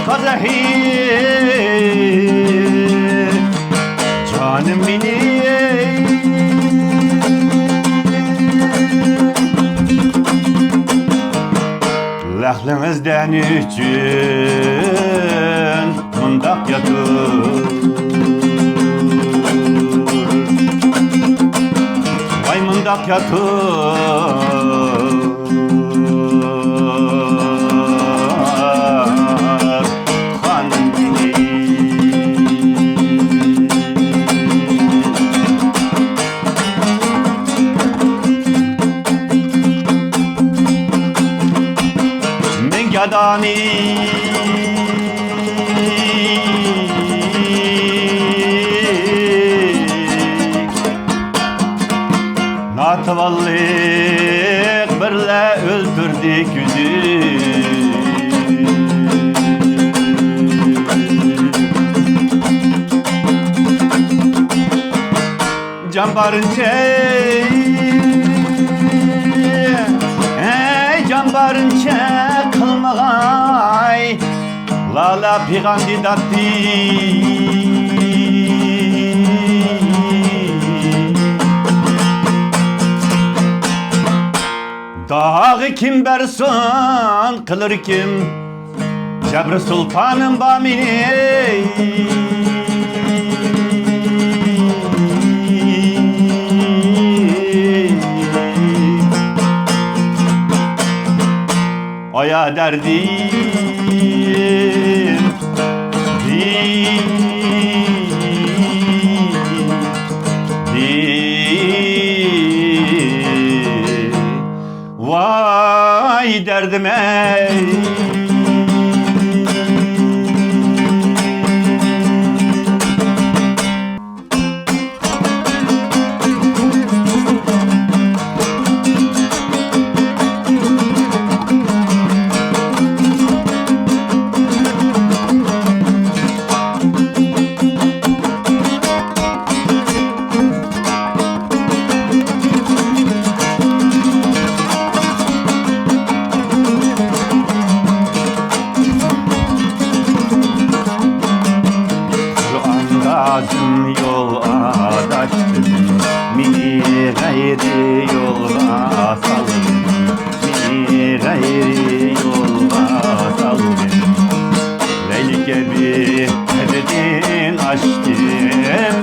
kadehi canım benim. Lehlinizden üçün mındak yatır, vay mındak yatır. Yadani Natavallik birle öldürdük yüzü. Canbarınca Canbarınca kılmağay Lala pigandi datti Dağı kim berson kılır kim Cebri sultanım bamini. Aya derdim vay derdime. Lazım yol adaştım, mini gayri yola saldım, mini gayri yola saldım. Leyli gibi ededin açtım,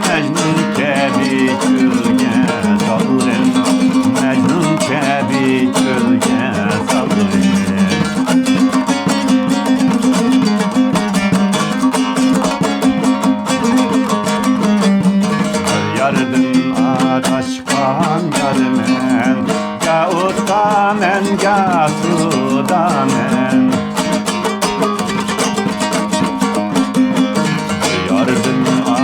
Mecnun gibi çölge saldım, Mecnun gibi çölge saldım. Yardın adaşkan yarmen, ya uttamen ya sudamen. Yardın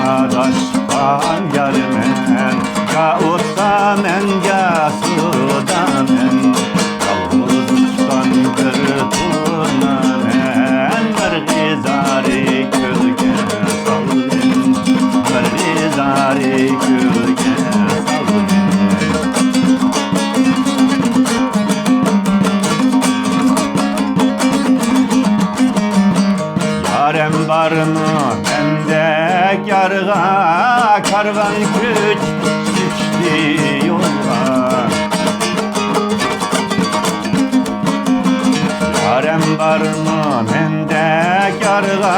adaşkan yarmen, ya uttamen ya sudamen. Yalnız uçtan bir turnamen, bir gizari kölge saldım, bir gizari kölge saldım. Yarem var mı bende yarga, karvan güç düştü yola. Yarem var mı bende yarga,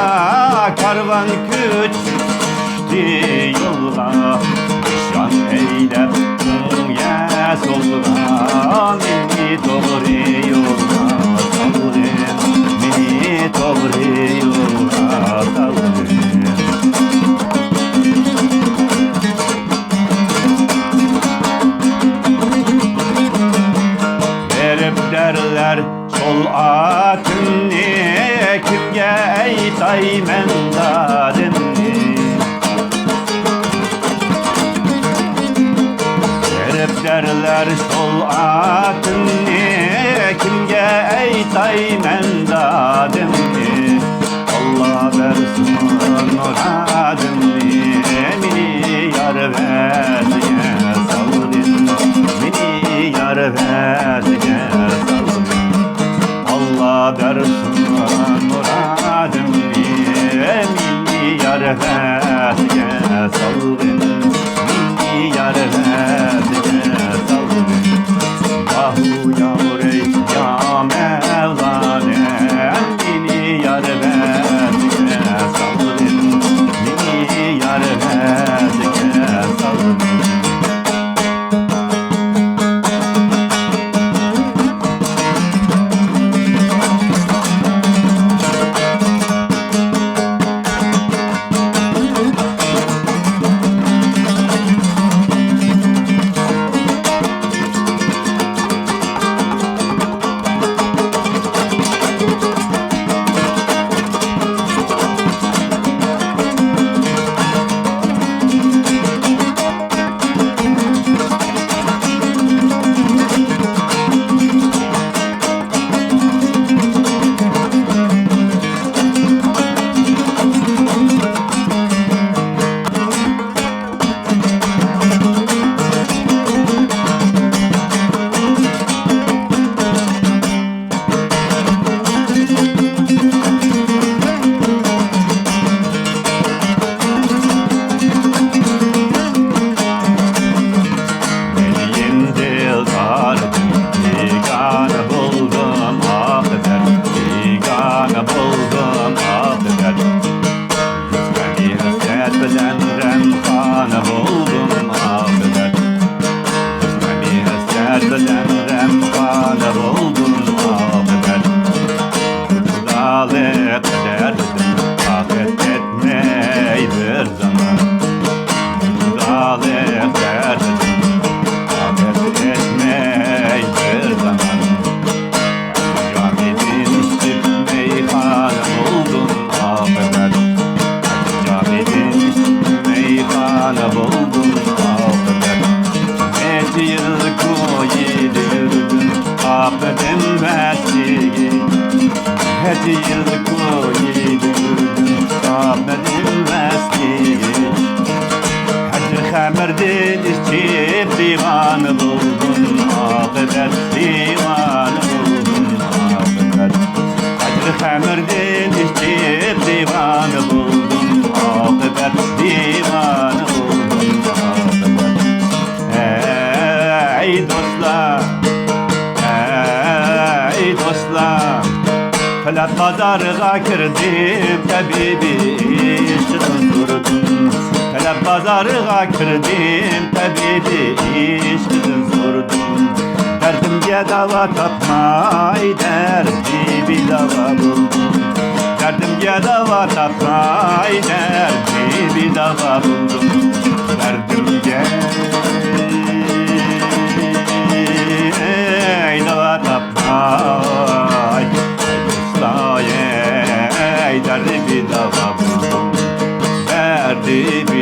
karvan güç düştü yola. Şan eylep dünya solga, beni doğru yola saldım, beni doğru yola saldım. Verip derler sol atını, kimge eytay mendadını. Verip derler sol atını, kimge eytay mendadını. Allah versin muradını, mini yar verdiye saldın, mini yar verdiye saldın. Allah versin muradını, Sağlık derdim Afet etmey bir zaman Sağlık derdim Afet etmey bir zaman Caminin üstü meyhane buldum affeder Caminin üstü meyhane buldum affeder Nece yıl koyulurdum affedilmezdi Nece yıl koyulurdum affedilmezdi Hacı Hamer'den içip divanı buldum affeder divanı buldum affeder Hacı Hamer'den içip divanı buldum affeder divanı buldum affeder Ey dostlar ey dostlar Felak pazarıga kirdim tabibi işin sordum Felak pazarıga kirdim tabibi işin sordum Derdimge dava tapmay derdi bir dava buldum Derdimge dava tapmay derdi bir dava buldum Derdimge dava tapmay derdi bir dava buldum Derdi